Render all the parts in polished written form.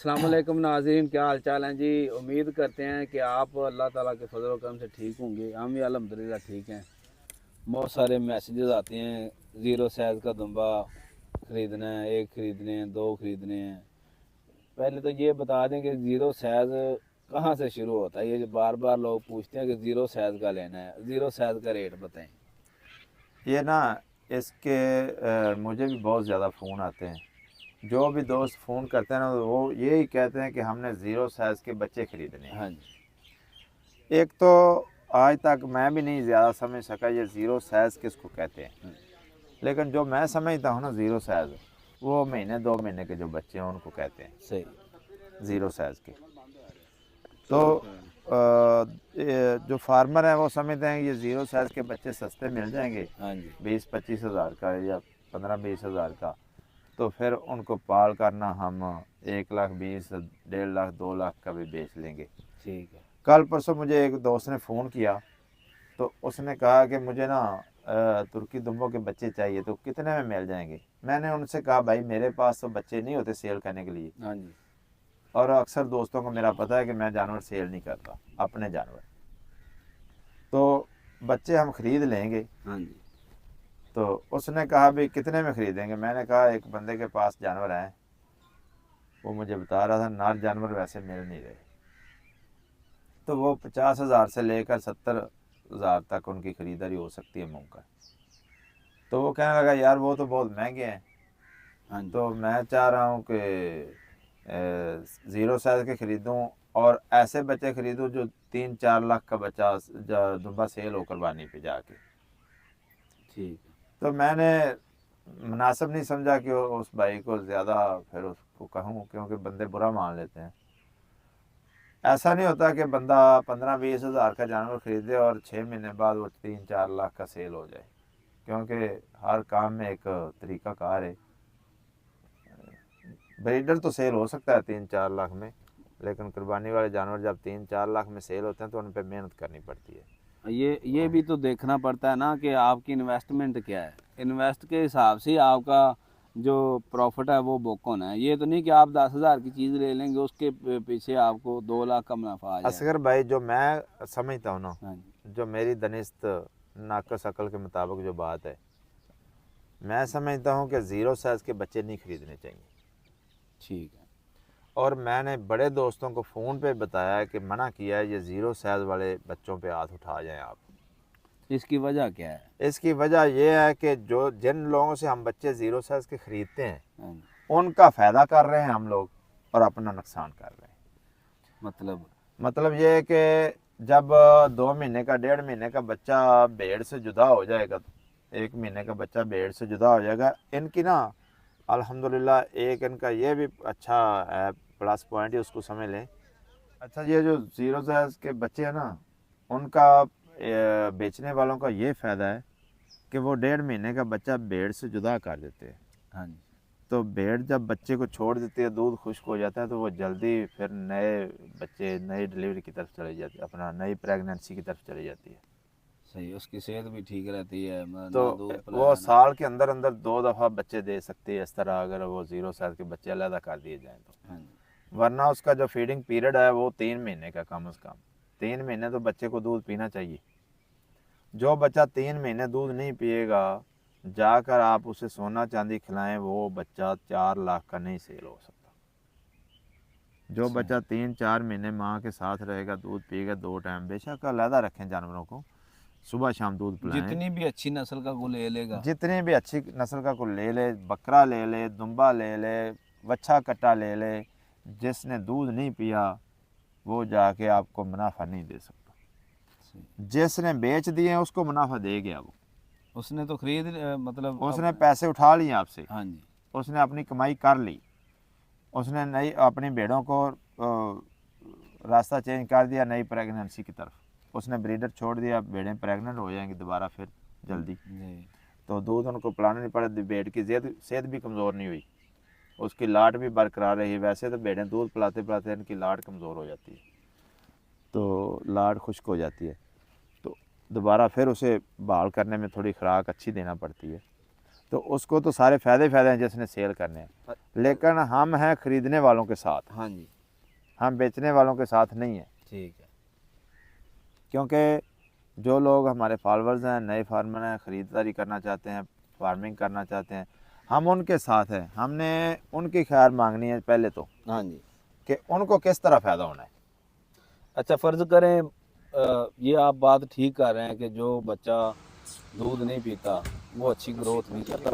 अस्सलाम वालेकुम नाज़रीन, क्या हाल चाल हैं जी। उम्मीद करते हैं कि आप अल्लाह ताला के फजल व करम से ठीक होंगे। हम भी अल्हम्दुलिल्लाह ठीक हैं। बहुत सारे मैसेजेस आते हैं, ज़ीरो साइज़ का दुम्बा ख़रीदना है, एक ख़रीदने हैं, दो ख़रीदने हैं। पहले तो ये बता दें कि ज़ीरो साइज़ कहाँ से शुरू होता है। ये जो बार बार लोग पूछते हैं कि ज़ीरो साइज़ का लेना है, ज़ीरो साइज़ का रेट बताएं। ये ना इसके मुझे भी बहुत ज़्यादा फ़ोन आते हैं। जो भी दोस्त फ़ोन करते हैं ना वो यही कहते हैं कि हमने ज़ीरो साइज़ के बच्चे ख़रीदने हैं। हाँ जी। एक तो आज तक मैं भी नहीं ज़्यादा समझ सका ये ज़ीरो साइज़ किसको कहते हैं। हाँ, लेकिन जो मैं समझता हूँ ना ज़ीरो साइज़, वो महीने 2 महीने के जो बच्चे हैं उनको कहते हैं सही। ज़ीरो साइज़ के। तो ये जो फार्मर हैं वो समझते हैं कि ये ज़ीरो साइज़ के बच्चे सस्ते मिल जाएंगे हाँ जी। 20-25 हज़ार का या 15-20 हज़ार का। तो फिर उनको पाल करना हम 1,20,000, 1.5 लाख 2 लाख का भी बेच लेंगे। ठीक है। कल परसों मुझे एक दोस्त ने फ़ोन किया, तो उसने कहा कि मुझे ना तुर्की दुम्बों के बच्चे चाहिए, तो कितने में मिल जाएंगे। मैंने उनसे कहा भाई मेरे पास तो बच्चे नहीं होते सेल करने के लिए, हाँ जी। और अक्सर दोस्तों को मेरा पता है कि मैं जानवर सेल नहीं करता अपने जानवर। तो बच्चे हम ख़रीद लेंगे। हाँ जी। तो उसने कहा भाई कितने में ख़रीदेंगे। मैंने कहा एक बंदे के पास जानवर हैं, वो मुझे बता रहा था नार जानवर वैसे मिल नहीं रहे, तो वो 50 हज़ार से लेकर 70 हज़ार तक उनकी ख़रीदारी हो सकती है मूंग का। तो वो कहने लगा यार वो तो बहुत महंगे हैं। हाँ जी। तो मैं चाह रहा हूँ कि ज़ीरो साइज़ के ख़रीदूँ और ऐसे बच्चे ख़रीदूँ जो 3-4 लाख का बच्चा दुम्बा सेल हो कुर्बानी पे जाके। ठीक है। तो मैंने मुनासिब नहीं समझा कि उस भाई को ज़्यादा फिर उसको कहूँ, क्योंकि बंदे बुरा मान लेते हैं। ऐसा नहीं होता कि बंदा 15-20 हज़ार का जानवर ख़रीदे और 6 महीने बाद वो 3-4 लाख का सेल हो जाए, क्योंकि हर काम में एक तरीक़ाकार है। ब्रीडर तो सेल हो सकता है 3-4 लाख में, लेकिन कुर्बानी वाले जानवर जब 3-4 लाख में सेल होते हैं तो उन पर मेहनत करनी पड़ती है। ये भी तो देखना पड़ता है ना कि आपकी इन्वेस्टमेंट क्या है। इन्वेस्ट के हिसाब से आपका जो प्रॉफिट है वो बुक होना है। ये तो नहीं कि आप 10,000 की चीज़ ले लेंगे, उसके पीछे आपको 2 लाख का मुनाफा आ जाएगा। असगर भाई जो मैं समझता हूँ ना, हाँ जी। जो मेरी दनिस्त नाकस अकल के मुताबिक जो बात है, मैं समझता हूँ कि ज़ीरो साइज़ के बच्चे नहीं ख़रीदने चाहिए। ठीक है। और मैंने बड़े दोस्तों को फ़ोन पे बताया कि मना किया है ये ज़ीरो साइज़ वाले बच्चों पे हाथ उठा जाएं आप। इसकी वजह क्या है? इसकी वजह यह है कि जो जिन लोगों से हम बच्चे ज़ीरो साइज़ के ख़रीदते हैं हाँ जी। उनका फ़ायदा कर रहे हैं हम लोग और अपना नुकसान कर रहे हैं। मतलब ये है कि जब 2 महीने का 1.5 महीने का बच्चा भेड़ से जुदा हो जाएगा, 1 महीने का बच्चा भेड़ से जुदा हो जाएगा, इनकी ना अल्हम्दुलिल्लाह एक इनका ये भी अच्छा है, प्लस पॉइंट ही उसको समझ लें। अच्छा ये जो ज़ीरो साइज़ के बच्चे हैं ना, उनका बेचने वालों का ये फ़ायदा है कि वो 1.5 महीने का बच्चा भेड़ से जुदा कर देते हैं। हाँ जी। तो भेड़ जब बच्चे को छोड़ देती है, दूध खुश्क हो जाता है, तो वो जल्दी फिर नए बच्चे नई डिलीवरी की तरफ चली जाती है, अपना नई प्रेगनेंसी की तरफ चली जाती है। सही, उसकी सेहत भी ठीक रहती है, तो ना दूध वो पिलाया ना। साल के अंदर अंदर 2 दफ़ा बच्चे दे सकती है इस तरह, अगर वो ज़ीरो साइज़ के बच्चे अलग कर दिए जाएँ तो। हाँ जी। वरना उसका जो फीडिंग पीरियड है वो 3 महीने का कम अज़ कम। 3 महीने तो बच्चे को दूध पीना चाहिए। जो बच्चा 3 महीने दूध नहीं पिएगा, जाकर आप उसे सोना चांदी खिलाएं, वो बच्चा 4 लाख का नहीं सेल हो सकता। जो सही। बच्चा 3-4 महीने माँ के साथ रहेगा, दूध पिएगा 2 टाइम, बेशक अलहदा रखें जानवरों को, सुबह शाम दूध पिलाएं। जितनी भी अच्छी नस्ल का को ले लेगा। जितनी भी अच्छी नस्ल का को ले ले, बकरा ले ले, दुम्बा ले ले, वच्छा कट्टा ले ले, जिसने दूध नहीं पिया वो जाके आपको मुनाफा नहीं दे सकता। सही। जिसने बेच दिए उसको मुनाफा दे गया, वो उसने तो खरीद मतलब उसने अब। पैसे उठा लिए आपसे, हाँ जी। उसने अपनी कमाई कर ली, उसने नई अपनी भेड़ों को रास्ता चेंज कर दिया नई प्रेगनेंसी की तरफ। उसने ब्रीडर छोड़ दिया, भेड़ें प्रेग्नेंट हो जाएंगी दोबारा फिर जल्दी, जी। तो दूध उनको पिलाना नहीं पड़ा, भेड़ की सेहत भी कमज़ोर नहीं हुई, उसकी लाट भी बरकरार रही। वैसे तो भेड़ें दूध पिलाते पिलाते इनकी लाट कमज़ोर हो जाती है, तो लाट खुश्क हो जाती है, तो दोबारा फिर उसे बहाल करने में थोड़ी खुराक अच्छी देना पड़ती है। तो उसको तो सारे फ़ायदे फ़ायदे हैं जिसने सेल करने हैं, लेकिन हम हैं ख़रीदने वालों के साथ, हाँ जी, हम बेचने वालों के साथ नहीं है। ठीक है। क्योंकि जो लोग हमारे फॉलोअर्स हैं, नए फार्मर हैं, ख़रीदारी करना चाहते हैं, फार्मिंग करना चाहते हैं, हम उनके साथ हैं। हमने उनकी खैर मांगनी है पहले तो, हाँ जी। कि उनको किस तरह फ़ायदा होना है। अच्छा, फ़र्ज़ करें ये आप बात ठीक कर रहे हैं कि जो बच्चा दूध नहीं पीता वो अच्छी ग्रोथ नहीं करता।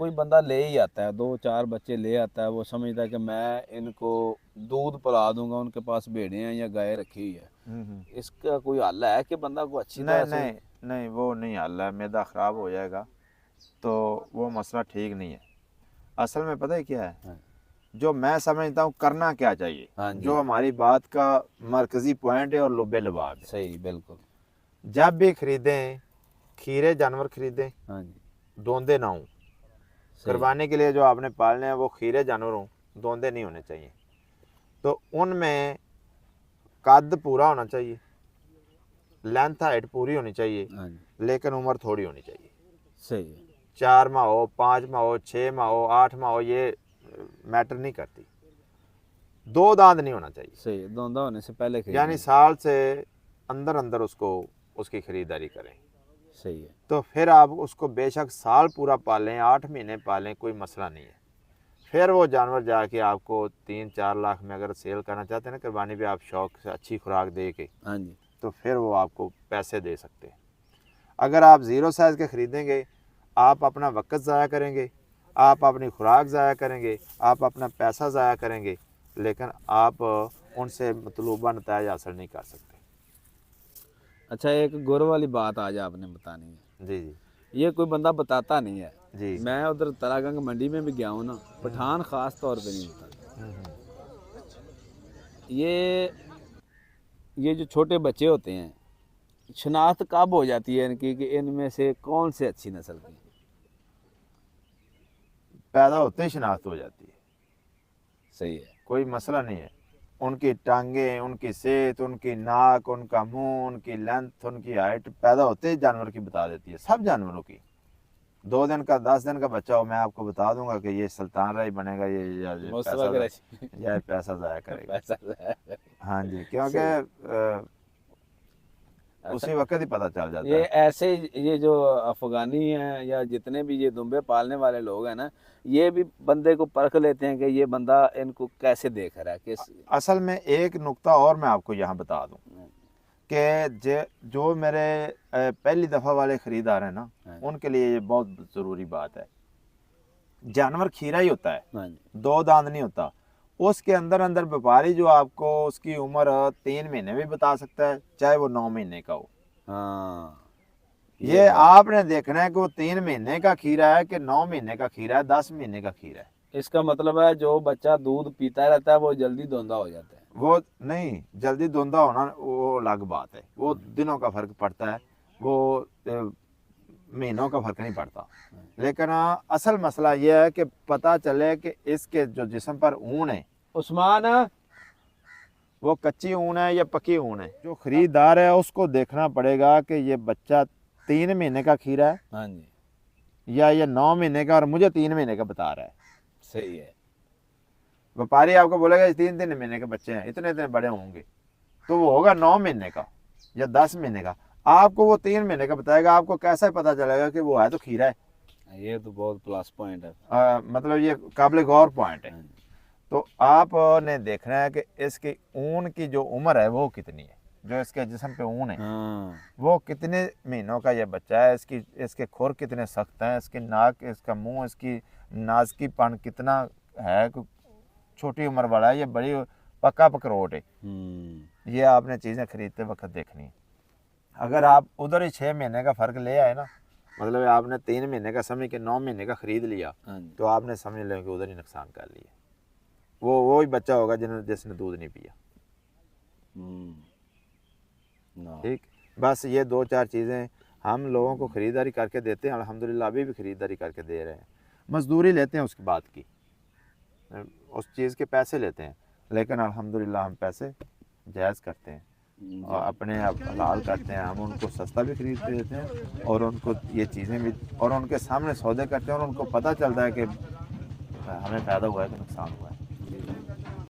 कोई बंदा ले ही आता है, 2-4 बच्चे ले आता है, वो समझता है कि मैं इनको दूध पिला दूंगा, उनके पास भेड़ें हैं या गाय रखी हुई है। इसका कोई हल है कि बंदा को अच्छी नहीं तरह से? नहीं नहीं, वो नहीं हल है, मैदा ख़राब हो जाएगा, तो वो मसला ठीक नहीं है। असल में पता है क्या है, हाँ, जो मैं समझता हूँ करना क्या चाहिए, हाँ जी, जो हमारी बात का मरकज़ी पॉइंट है और लुब्बे लुबाब है। सही, बिल्कुल। जब भी खरीदें, खीरे जानवर खरीदें, हाँ जी, दोंदे ना हों। सही, कुर्बानी के लिए जो आपने पालने हैं वो खीरे जानवर हों, दोंदे नहीं होने चाहिए। तो उनमें कद पूरा होना चाहिए, लेंथ हाइट पूरी होनी चाहिए, हाँ जी, लेकिन उम्र थोड़ी होनी चाहिए। सही है, 4 माह हो, 5 माह हो, 6 माह हो, 8 माह हो, ये मैटर नहीं करती। 2 दांत नहीं होना चाहिए, सही है, धोंदा होने से पहले यानी खरीदना। साल से अंदर अंदर उसको उसकी खरीदारी करें। सही है, तो फिर आप उसको बेशक साल पूरा पालें, 8 महीने पालें, कोई मसला नहीं है। फिर वो जानवर जाके आपको 3-4 लाख में अगर सेल करना चाहते हैं ना कुर्बानी पे, आप शौक से अच्छी खुराक दे के, हाँ जी, तो फिर वो आपको पैसे दे सकते हैं। अगर आप ज़ीरो साइज़ के ख़रीदेंगे, आप अपना वक़्त ज़ाया करेंगे, आप अपनी खुराक ज़ाया करेंगे, आप अपना पैसा ज़ाया करेंगे, लेकिन आप उनसे मतलूबा नताइज हासिल नहीं कर सकते। अच्छा, एक गुर वाली बात आज आपने बतानी है। जी जी ये कोई बंदा बताता नहीं है। जी। मैं उधर तरागंग मंडी में भी गया हूँ ना, पठान ख़ास तौर पे नहीं बताता। ये जो छोटे बच्चे होते हैं, शनाख्त कब हो जाती है इनकी कि इनमें से कौन से अच्छी नस्ल की? पैदा होते ही शनाख्त हो जाती है, सही है, कोई मसला नहीं है। उनकी टांगें, उनकी सेहत, उनकी नाक, उनका मुंह, उनकी लेंथ, उनकी हाइट पैदा होते ही जानवर की बता देती है, सब जानवरों की। 2 दिन का, 10 दिन का बच्चा हो, मैं आपको बता दूंगा कि ये सुल्तान राय बनेगा, ये मुस्तफा पैसा कराची या पैसा ज़ाया करेगा। पैसा है। हाँ जी, क्योंकि सही। अच्छा, उसी वक्त ही पता चल जाता ये है। ऐसे ये जो अफगानी हैं या जितने भी ये दुम्बे पालने वाले लोग हैं ना, ये भी बंदे को परख लेते हैं कि ये बंदा इनको कैसे देख रहा है, किस। असल में एक नुक्ता और मैं आपको यहाँ बता दूँ कि जो मेरे पहली दफ़ा वाले ख़रीदार हैं ना, हाँ, उनके लिए ये बहुत ज़रूरी बात है। जानवर खीरा ही होता है, हाँ जी, 2 दांत नहीं होता। उसके अंदर अंदर व्यापारी जो आपको उसकी उम्र 3 महीने भी बता सकता है, चाहे वो 9 महीने का हो। हाँ, ये बात। आपने देखना है कि वो 3 महीने का खीरा है कि 9 महीने का खीरा है, 10 महीने का खीरा है। इसका मतलब है जो बच्चा दूध पीता रहता है वो जल्दी धुंधा हो जाता है। वो नहीं, जल्दी धुंधा होना वो अलग बात है, वो दिनों का फर्क पड़ता है, वो महीनों का फर्क नहीं पड़ता। लेकिन असल मसला यह है कि पता चले कि इसके जो जिस्म पर ऊन है, उस्मान, वो कच्ची ऊन है या पकी ऊन है। जो खरीदार है उसको देखना पड़ेगा कि ये बच्चा 3 महीने का खीरा है हाँ जी, या ये 9 महीने का, और मुझे 3 महीने का बता रहा है। सही है, व्यापारी आपको बोलेगा 3-3 महीने के बच्चे हैं, इतने इतने बड़े होंगे, तो वो होगा 9 महीने का या 10 महीने का। आपको वो 3 महीने का बताएगा, आपको कैसे पता चलेगा कि वो है तो खीरा है। ये तो बहुत प्लस पॉइंट है। मतलब ये काबिल गौर पॉइंट है। हाँ जी, तो आपने देखना है कि इसकी ऊन की जो उम्र है वो कितनी है, जो इसके जिस्म पे ऊन है हाँ, वो कितने महीनों का ये बच्चा है, इसके खुर कितने सख्त हैं, इसकी नाक, इसका मुंह, इसकी नाजकीपन कितना है, छोटी उम्र वाला है या बड़ी पक्का पकरोट है। ये आपने चीज़ें खरीदते वक्त देखनी है। अगर आप उधर ही 6 महीने का फ़र्क ले आए ना, मतलब आपने 3 महीने का समझ के 9 महीने का ख़रीद लिया, हाँ जी, तो आपने समझ लें कि उधर ही नुकसान कर लिया। वो ही बच्चा होगा जिसने दूध नहीं पिया। ना, ठीक, बस ये 2-4 चीज़ें हम लोगों को ख़रीदारी करके देते हैं। अल्हम्दुलिल्लाह अभी भी ख़रीदारी करके दे रहे हैं। मजदूरी लेते हैं उसकी बात की, उस चीज़ के पैसे लेते हैं, लेकिन अल्हम्दुलिल्लाह हम पैसे जायज़ करते हैं। और अपने आप हलाल करते हैं, हम उनको सस्ता भी खरीद के देते हैं और उनको ये चीज़ें भी और उनके सामने सौदे करते हैं और उनको पता चलता है कि हमें फ़ायदा हुआ है कि नुकसान हुआ है।